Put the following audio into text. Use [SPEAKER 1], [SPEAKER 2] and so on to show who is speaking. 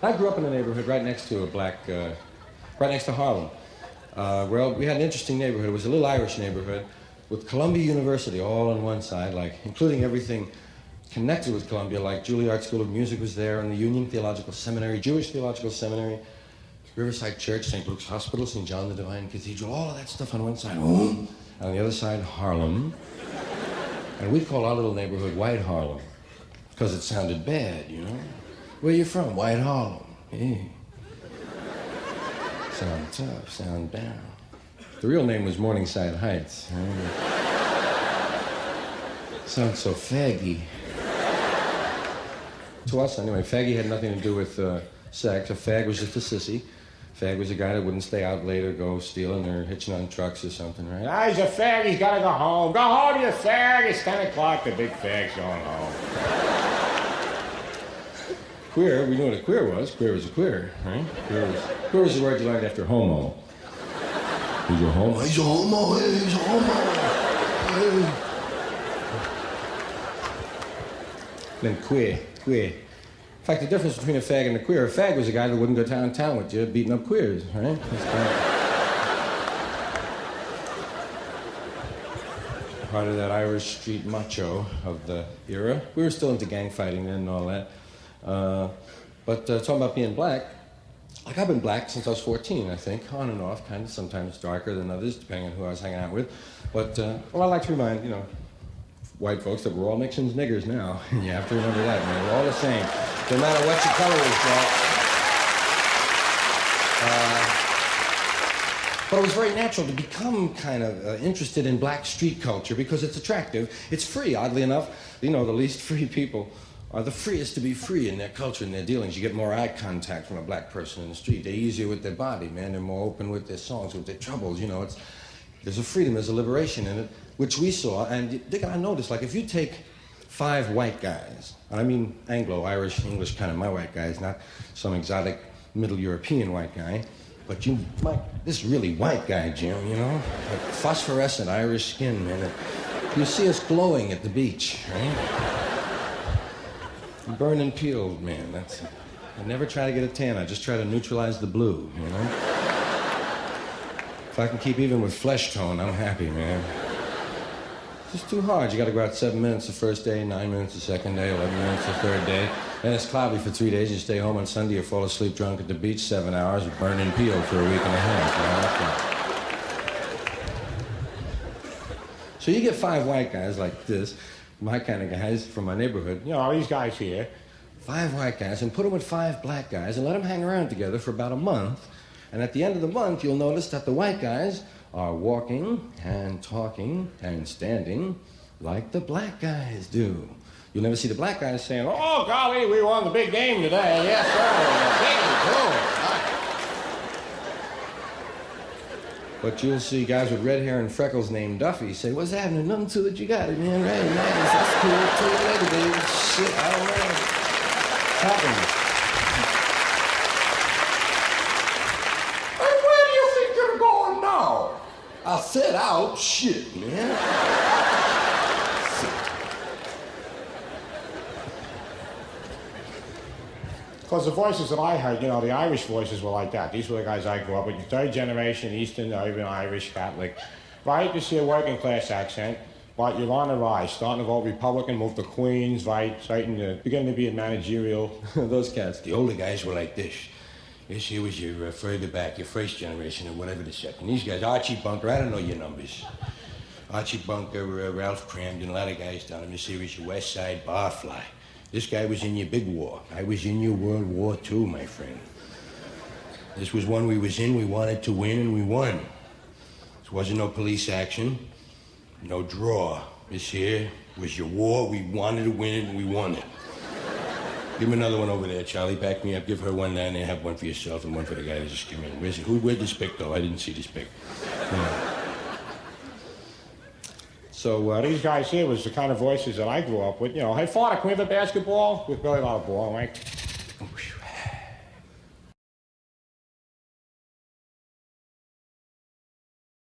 [SPEAKER 1] I grew up in a neighborhood right next to right next to Harlem. Well, we had an interesting neighborhood. It was a little Irish neighborhood with Columbia University all on one side, like including everything connected with Columbia, like Juilliard School of Music was there, and the Union Theological Seminary, Jewish Theological Seminary, Riverside Church, St. Luke's Hospital, St. John the Divine Cathedral, all of that stuff on one side. On the other side, Harlem. And we'd call our little neighborhood White Harlem, because it sounded bad, you know? Where you from? White Harlem. Yeah. Sound tough, sound down. The real name was Morningside Heights. Sounds so faggy. To us, anyway, faggy had nothing to do with sex. A fag was just a sissy. Fag was a guy that wouldn't stay out late or go stealing or hitching on trucks or something, right?
[SPEAKER 2] Ah, he's a fag, he's gotta go home. Go home, you fag. It's 10 o'clock, the big fag's going home.
[SPEAKER 1] Queer, we knew what a queer was. Queer was a queer, right? Queer was the word you learned after homo. He's a homo. He's a homo. He's a homo. Hey. Then queer. In fact, the difference between a fag and a queer, a fag was a guy that wouldn't go downtown with you beating up queers, right? Part of that Irish street macho of the era. We were still into gang fighting then and all that. But talking about being black, like I've been black since I was 14, I think, on and off, kind of, sometimes darker than others, depending on who I was hanging out with. But, well, I like to remind, you know, white folks that we're all Nixon's niggers now. You have to remember that, man. We're all the same. No matter what your color is, but it was very natural to become kind of interested in black street culture because it's attractive. It's free, oddly enough. You know, the least free people are the freest to be free in their culture and their dealings. You get more eye contact from a black person in the street. They're easier with their body, man. They're more open with their songs, with their troubles. You know, there's a freedom, there's a liberation in it, which we saw. And Dick and I noticed, like, if you take 5 white guys, I mean Anglo, Irish, English kind of my white guys, not some exotic Middle European white guy, but this really white guy, Jim, you know? Like phosphorescent Irish skin, man. You see us glowing at the beach, right? Burned and peeled, man. I never try to get a tan. I just try to neutralize the blue, you know? If I can keep even with flesh tone, I'm happy, man. It's just too hard. You gotta go out 7 minutes the first day, 9 minutes the second day, 11 minutes the third day. Then it's cloudy for 3 days. You stay home on Sunday, you fall asleep drunk at the beach 7 hours, you burn and peel for a week and a half. So you get 5 white guys like this, my kind of guys from my neighborhood,
[SPEAKER 2] You know, these guys here.
[SPEAKER 1] 5 white guys, and put them with 5 black guys and let them hang around together for about a month. And at the end of the month, you'll notice that the white guys are walking and talking and standing like the black guys do. You'll never see the black guys saying,
[SPEAKER 2] Oh, golly, we won the big game today. Yes, sir.
[SPEAKER 1] but you'll see guys with red hair and freckles named Duffy say, What's happening? Nothing to it, you got it, man. Right, nice, that's cool. See you later, baby. Shit, I don't know. It's happening.
[SPEAKER 2] Hey, where do you think you're going now?
[SPEAKER 1] I said out. Shit, man.
[SPEAKER 2] Because the voices that I heard, you know, the Irish voices were like that. These were the guys I grew up with. 3rd generation, Eastern, Urban, Irish, Catholic. Right? You see a working class accent, but you're on the rise. Starting to vote Republican, move to Queens, right? Starting to, beginning to be in managerial.
[SPEAKER 1] Those cats, the older guys were like this. This here was your further back, your first generation, or whatever the second. These guys, Archie Bunker, I don't know your numbers. Archie Bunker, Ralph Cramden, a lot of guys down in the series, your West Side Barfly. This guy was in your big war. I was in your World War II, my friend. This was one we was in, we wanted to win, and we won. This wasn't no police action, no draw. This here was your war, we wanted to win it, and we won it. Give me another one over there, Charlie. Back me up. Give her one down there. Have one for yourself and one for the guy that just came in. Where'd this pick, though? I didn't see this pick. Yeah.
[SPEAKER 2] So these guys here was the kind of voices that I grew up with. You know, hey, Father, can we have a basketball? With Billy Ball, right?